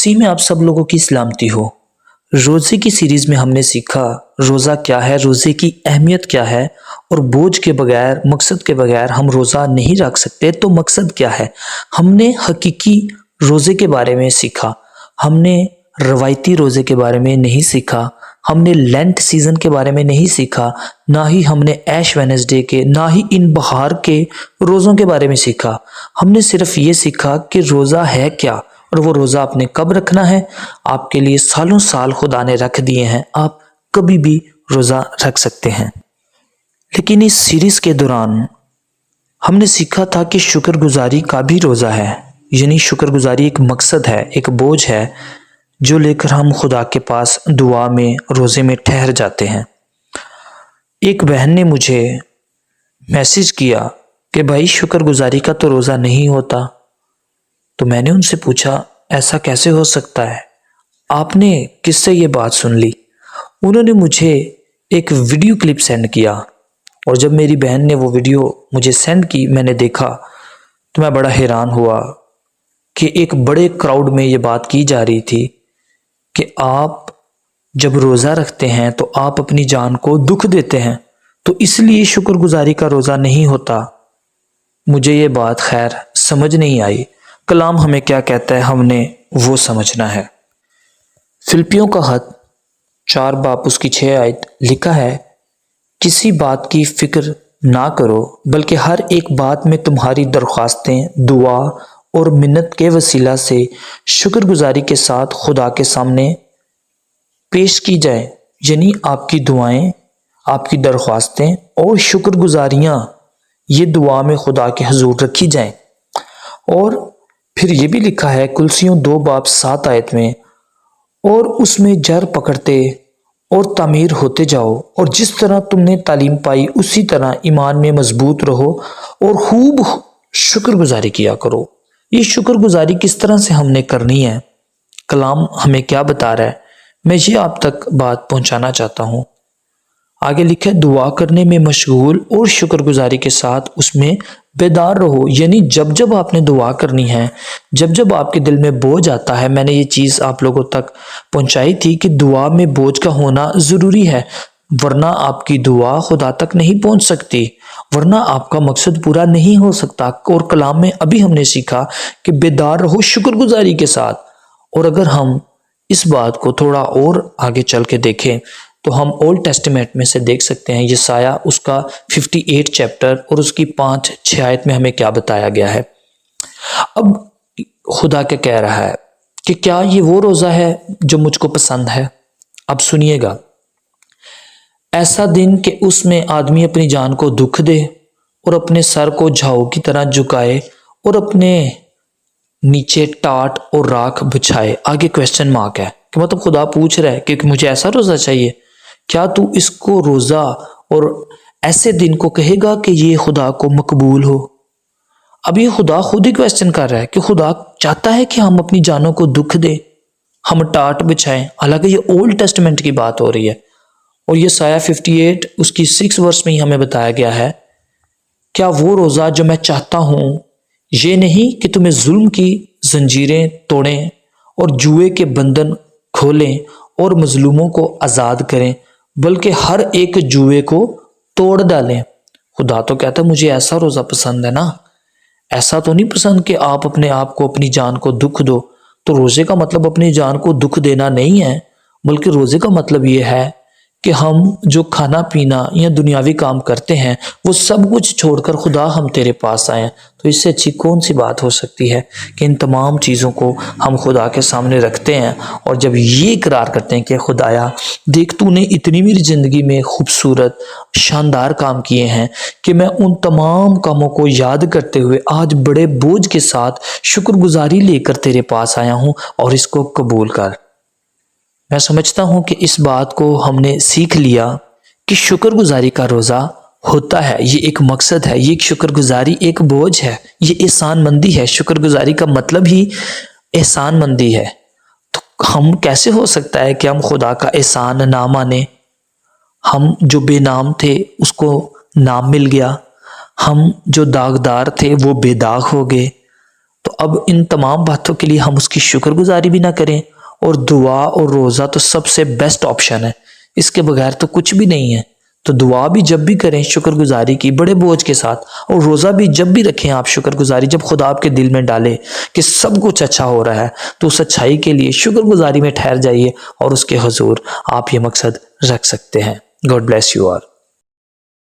مسیح میں آپ سب لوگوں کی سلامتی ہو۔ روزے کی سیریز میں ہم نے سیکھا روزہ کیا ہے، روزے کی اہمیت کیا ہے، اور بوجھ کے بغیر، مقصد کے بغیر ہم روزہ نہیں رکھ سکتے تو مقصد کیا ہے۔ ہم نے حقیقی روزے کے بارے میں سیکھا، ہم نے روایتی روزے کے بارے میں نہیں سیکھا، ہم نے لینٹ سیزن کے بارے میں نہیں سیکھا، نہ ہی ہم نے ایش وینسڈے کے، نہ ہی ان بہار کے روزوں کے بارے میں سیکھا۔ ہم نے صرف یہ سیکھا کہ روزہ ہے کیا اور وہ روزہ آپ نے کب رکھنا ہے۔ آپ کے لیے سالوں سال خدا نے رکھ دیے ہیں، آپ کبھی بھی روزہ رکھ سکتے ہیں۔ لیکن اس سیریز کے دوران ہم نے سیکھا تھا کہ شکر گزاری کا بھی روزہ ہے، یعنی شکر گزاری ایک مقصد ہے، ایک بوجھ ہے جو لے کر ہم خدا کے پاس دعا میں، روزے میں ٹھہر جاتے ہیں۔ ایک بہن نے مجھے میسج کیا کہ بھائی شکر گزاری کا تو روزہ نہیں ہوتا، تو میں نے ان سے پوچھا ایسا کیسے ہو سکتا ہے، آپ نے کس سے یہ بات سن لی؟ انہوں نے مجھے ایک ویڈیو کلپ سینڈ کیا، اور جب میری بہن نے وہ ویڈیو مجھے سینڈ کی، میں نے دیکھا تو میں بڑا حیران ہوا کہ ایک بڑے کراؤڈ میں یہ بات کی جا رہی تھی کہ آپ جب روزہ رکھتے ہیں تو آپ اپنی جان کو دکھ دیتے ہیں، تو اس لیے شکر گزاری کا روزہ نہیں ہوتا۔ مجھے یہ بات خیر سمجھ نہیں آئی۔ کلام ہمیں کیا کہتا ہے ہم نے وہ سمجھنا ہے۔ فلپیوں کا خط 4 باب اس کی 6 آیت لکھا ہے، کسی بات کی فکر نہ کرو بلکہ ہر ایک بات میں تمہاری درخواستیں دعا اور منت کے وسیلہ سے شکر گزاری کے ساتھ خدا کے سامنے پیش کی جائیں، یعنی آپ کی دعائیں، آپ کی درخواستیں اور شکر گزاریاں یہ دعا میں خدا کے حضور رکھی جائیں۔ اور پھر یہ بھی لکھا ہے کلسیوں 2 باب 7 آیت میں، اور اس میں جر پکڑتے اور تعمیر ہوتے جاؤ، اور جس طرح تم نے تعلیم پائی اسی طرح ایمان میں مضبوط رہو اور خوب شکر گزاری کیا کرو۔ یہ شکر گزاری کس طرح سے ہم نے کرنی ہے، کلام ہمیں کیا بتا رہا ہے، میں یہ آپ تک بات پہنچانا چاہتا ہوں۔ آگے لکھا ہے دعا کرنے میں مشغول اور شکر گزاری کے ساتھ اس میں بیدار رہو، یعنی جب جب آپ نے دعا کرنی ہے، جب جب آپ کے دل میں بوجھ آتا ہے۔ میں نے یہ چیز آپ لوگوں تک پہنچائی تھی کہ دعا میں بوجھ کا ہونا ضروری ہے، ورنہ آپ کی دعا خدا تک نہیں پہنچ سکتی، ورنہ آپ کا مقصد پورا نہیں ہو سکتا۔ اور کلام میں ابھی ہم نے سیکھا کہ بیدار رہو شکر گزاری کے ساتھ۔ اور اگر ہم اس بات کو تھوڑا اور آگے چل کے دیکھیں تو ہم اولڈ ٹیسٹیمنٹ میں سے دیکھ سکتے ہیں، یسایہ اس کا 58 چیپٹر اور اس کی 5-6 آیت میں ہمیں کیا بتایا گیا ہے۔ اب خدا کیا کہہ رہا ہے کہ کیا یہ وہ روزہ ہے جو مجھ کو پسند ہے؟ اب سنیے گا، ایسا دن کہ اس میں آدمی اپنی جان کو دکھ دے اور اپنے سر کو جھاؤ کی طرح جھکائے اور اپنے نیچے ٹاٹ اور راکھ بچھائے۔ آگے کویسچن مارک ہے کہ مطلب خدا پوچھ رہا ہے کہ مجھے ایسا روزہ چاہیے، کیا تو اس کو روزہ اور ایسے دن کو کہے گا کہ یہ خدا کو مقبول ہو؟ اب یہ خدا خود ہی کویسچن کر رہا ہے کہ خدا چاہتا ہے کہ ہم اپنی جانوں کو دکھ دیں، ہم ٹاٹ بچھائیں، حالانکہ یہ اولڈ ٹیسٹمنٹ کی بات ہو رہی ہے۔ اور یہ سایہ 58 اس کی 6 ورس میں ہی ہمیں بتایا گیا ہے، کیا وہ روزہ جو میں چاہتا ہوں یہ نہیں کہ تمہیں ظلم کی زنجیریں توڑیں اور جوئے کے بندھن کھولیں اور مظلوموں کو آزاد کریں، بلکہ ہر ایک جوئے کو توڑ ڈالیں۔ خدا تو کہتا ہے مجھے ایسا روزہ پسند ہے نا، ایسا تو نہیں پسند کہ آپ اپنے آپ کو، اپنی جان کو دکھ دو۔ تو روزے کا مطلب اپنی جان کو دکھ دینا نہیں ہے، بلکہ روزے کا مطلب یہ ہے کہ ہم جو کھانا پینا یا دنیاوی کام کرتے ہیں وہ سب کچھ چھوڑ کر خدا ہم تیرے پاس آئیں۔ تو اس سے اچھی کون سی بات ہو سکتی ہے کہ ان تمام چیزوں کو ہم خدا کے سامنے رکھتے ہیں، اور جب یہ اقرار کرتے ہیں کہ خدایا دیکھ تو نے اتنی میری زندگی میں خوبصورت شاندار کام کیے ہیں کہ میں ان تمام کاموں کو یاد کرتے ہوئے آج بڑے بوجھ کے ساتھ شکر گزاری لے کر تیرے پاس آیا ہوں، اور اس کو قبول کر۔ میں سمجھتا ہوں کہ اس بات کو ہم نے سیکھ لیا کہ شکر گزاری کا روزہ ہوتا ہے، یہ ایک مقصد ہے، یہ شکر گزاری ایک بوجھ ہے، یہ احسان مندی ہے۔ شکر گزاری کا مطلب ہی احسان مندی ہے۔ تو ہم کیسے ہو سکتا ہے کہ ہم خدا کا احسان نہ مانیں؟ ہم جو بے نام تھے اس کو نام مل گیا، ہم جو داغدار تھے وہ بے داغ ہو گئے۔ تو اب ان تمام باتوں کے لیے ہم اس کی شکر گزاری بھی نہ کریں، اور دعا اور روزہ تو سب سے بیسٹ آپشن ہے، اس کے بغیر تو کچھ بھی نہیں ہے۔ تو دعا بھی جب بھی کریں شکر گزاری کی بڑے بوجھ کے ساتھ، اور روزہ بھی جب بھی رکھیں آپ شکر گزاری، جب خدا آپ کے دل میں ڈالے کہ سب کچھ اچھا ہو رہا ہے تو اس اچھائی کے لیے شکر گزاری میں ٹھہر جائیے، اور اس کے حضور آپ یہ مقصد رکھ سکتے ہیں۔ God bless you all.